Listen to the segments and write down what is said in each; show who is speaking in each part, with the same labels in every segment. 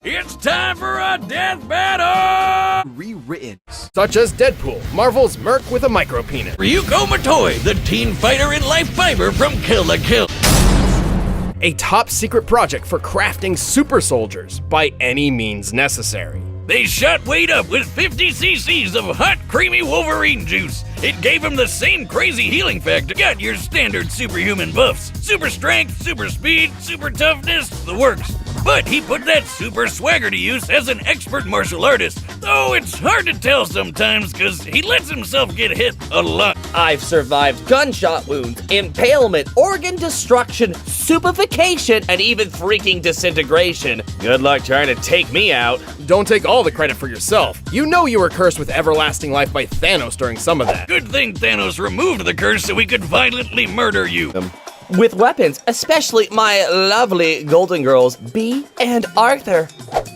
Speaker 1: It's time for a death battle!
Speaker 2: Rewritten.
Speaker 3: Such as Deadpool, Marvel's Merc with a micro-penis.
Speaker 1: Ryuko Matoi, the teen fighter in Life Fiber from Kill la Kill.
Speaker 3: A top-secret project for crafting super soldiers by any means necessary.
Speaker 1: They shot Wade up with 50 cc's of hot, creamy Wolverine juice. It gave him the same crazy healing factor. Got your standard superhuman buffs. Super strength, super speed, super toughness, the works. But he put that super swagger to use as an expert martial artist. Though it's hard to tell sometimes because he lets himself get hit a lot.
Speaker 4: I've survived gunshot wounds, impalement, organ destruction, stupefaction, and even freaking disintegration. Good luck trying to take me out.
Speaker 3: Don't take all the credit for yourself. You know you were cursed with everlasting life by Thanos during some of that.
Speaker 1: Good thing Thanos removed the curse so we could violently murder you.
Speaker 4: With weapons, especially my lovely golden girls, Bee and Arthur.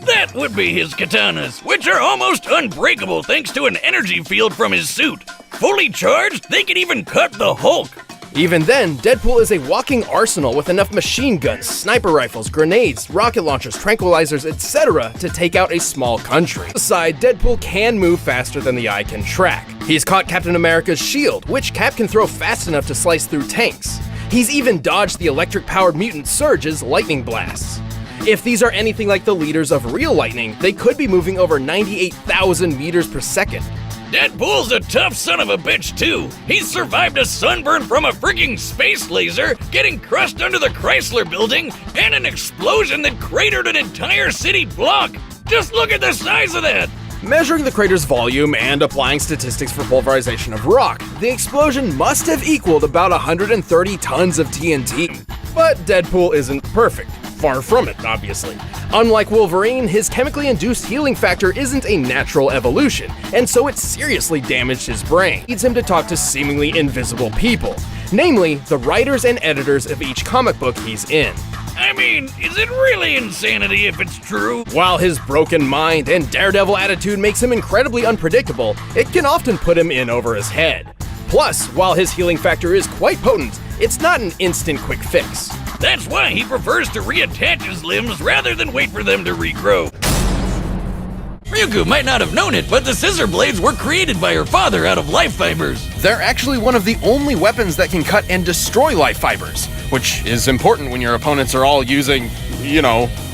Speaker 1: That would be his katanas, which are almost unbreakable thanks to an energy field from his suit. Fully charged, they can even cut the Hulk.
Speaker 3: Even then, Deadpool is a walking arsenal with enough machine guns, sniper rifles, grenades, rocket launchers, tranquilizers, etc. to take out a small country. Aside, Deadpool can move faster than the eye can track. He's caught Captain America's shield, which Cap can throw fast enough to slice through tanks. He's even dodged the electric-powered mutant Surge's lightning blasts. If these are anything like the leaders of real lightning, they could be moving over 98,000 meters per second.
Speaker 1: Deadpool's a tough son of a bitch too. He's survived a sunburn from a freaking space laser, getting crushed under the Chrysler building, and an explosion that cratered an entire city block. Just look at the size of that.
Speaker 3: Measuring the crater's volume and applying statistics for pulverization of rock, the explosion must have equaled about 130 tons of TNT. But Deadpool isn't perfect. Far from it, obviously. Unlike Wolverine, his chemically induced healing factor isn't a natural evolution, and so it seriously damaged his brain. It leads him to talk to seemingly invisible people, namely the writers and editors of each comic book he's in.
Speaker 1: I mean, is it really insanity if it's true?
Speaker 3: While his broken mind and daredevil attitude makes him incredibly unpredictable, it can often put him in over his head. Plus, while his healing factor is quite potent, it's not an instant quick fix.
Speaker 1: That's why he prefers to reattach his limbs rather than wait for them to regrow. Ryuko might not have known it, but the scissor blades were created by her father out of life fibers.
Speaker 2: They're actually one of the only weapons that can cut and destroy life fibers, which is important when your opponents are all using,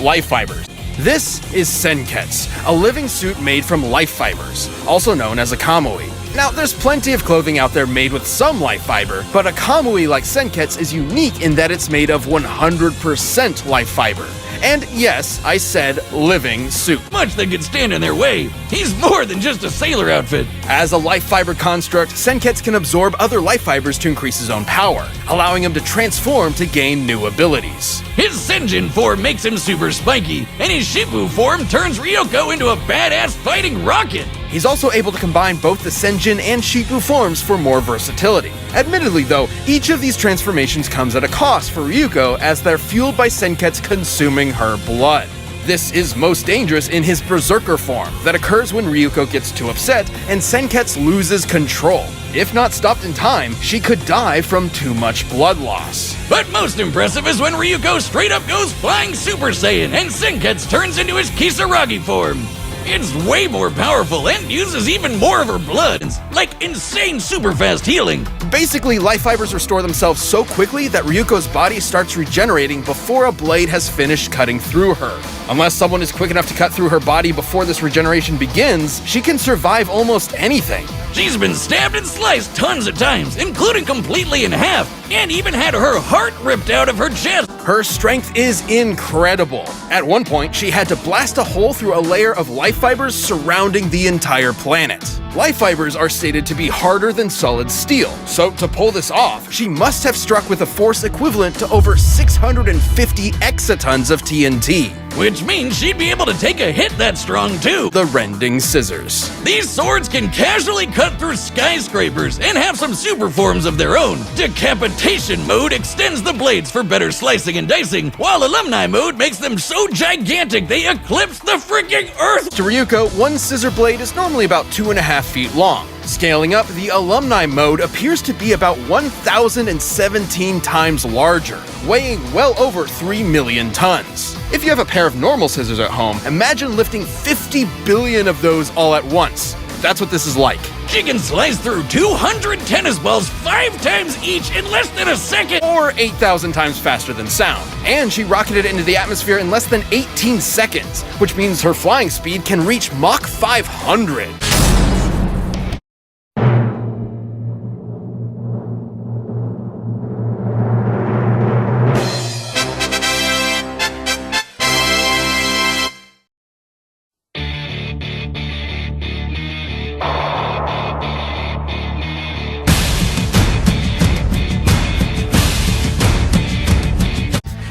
Speaker 2: life fibers. This is Senketsu, a living suit made from life fibers, also known as a kamui. Now, there's plenty of clothing out there made with some life fiber, but a kamui like Senketsu is unique in that it's made of 100% life fiber. And yes, I said living suit.
Speaker 1: Much that could stand in their way. He's more than just a sailor outfit.
Speaker 2: As a life fiber construct, Senketsu can absorb other life fibers to increase his own power, allowing him to transform to gain new abilities.
Speaker 1: His Senjin form makes him super spiky, and his Shifu form turns Ryuko into a badass fighting rocket.
Speaker 2: He's also able to combine both the Senjin and Shifu forms for more versatility. Admittedly though, each of these transformations comes at a cost for Ryuko as they're fueled by Senketsu consuming her blood. This is most dangerous in his Berserker form that occurs when Ryuko gets too upset and Senketsu loses control. If not stopped in time, she could die from too much blood loss.
Speaker 1: But most impressive is when Ryuko straight up goes flying Super Saiyan and Senketsu turns into his Kisaragi form. It's way more powerful and uses even more of her blood, like insane super fast healing.
Speaker 2: Basically, life fibers restore themselves so quickly that Ryuko's body starts regenerating before a blade has finished cutting through her. Unless someone is quick enough to cut through her body before this regeneration begins, she can survive almost anything.
Speaker 1: She's been stabbed and sliced tons of times, including completely in half, and even had her heart ripped out of her chest.
Speaker 2: Her strength is incredible. At one point, she had to blast a hole through a layer of life fibers surrounding the entire planet. Life fibers are stated to be harder than solid steel, so to pull this off, she must have struck with a force equivalent to over 650 exatons of TNT.
Speaker 1: Which means she'd be able to take a hit that strong too.
Speaker 2: The rending scissors.
Speaker 1: These swords can casually cut through skyscrapers and have some super forms of their own. Decapitation mode extends the blades for better slicing and dicing, while alumni mode makes them so gigantic they eclipse the freaking earth.
Speaker 2: To Ryuko, one scissor blade is normally about 2.5 feet long. Scaling up, the alumni mode appears to be about 1,017 times larger, weighing well over 3 million tons. If you have a pair of normal scissors at home, imagine lifting 50 billion of those all at once. That's what this is like.
Speaker 1: She can slice through 200 tennis balls 5 times each in less than a second!
Speaker 2: Or 8,000 times faster than sound. And she rocketed into the atmosphere in less than 18 seconds, which means her flying speed can reach Mach 500.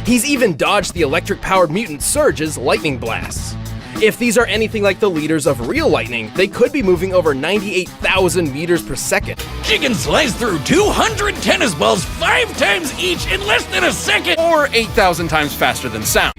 Speaker 3: He's even dodged the electric-powered mutant Surge's lightning blasts. If these are anything like the leaders of real lightning, they could be moving over 98,000 meters per second.
Speaker 1: She can slice through 200 tennis balls 5 times each in less than a second!
Speaker 2: Or 8,000 times faster than sound.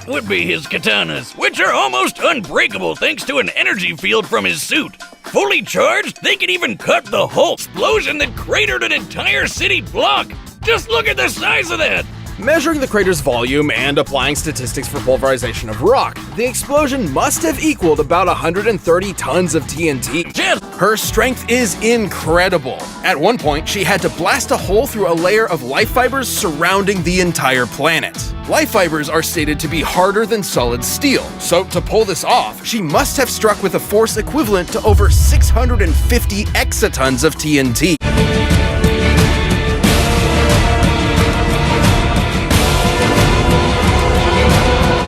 Speaker 1: Would be his katanas, which are almost unbreakable thanks to an energy field from his suit. Fully charged, they can even cut the whole explosion that cratered an entire city block. Just look at the size of that!
Speaker 3: Measuring the crater's volume and applying statistics for pulverization of rock, the explosion must have equaled about 130 tons of TNT.
Speaker 1: Just
Speaker 2: Her strength is incredible. At one point, she had to blast a hole through a layer of life fibers surrounding the entire planet. Life fibers are stated to be harder than solid steel, so to pull this off, she must have struck with a force equivalent to over 650 exatons of TNT.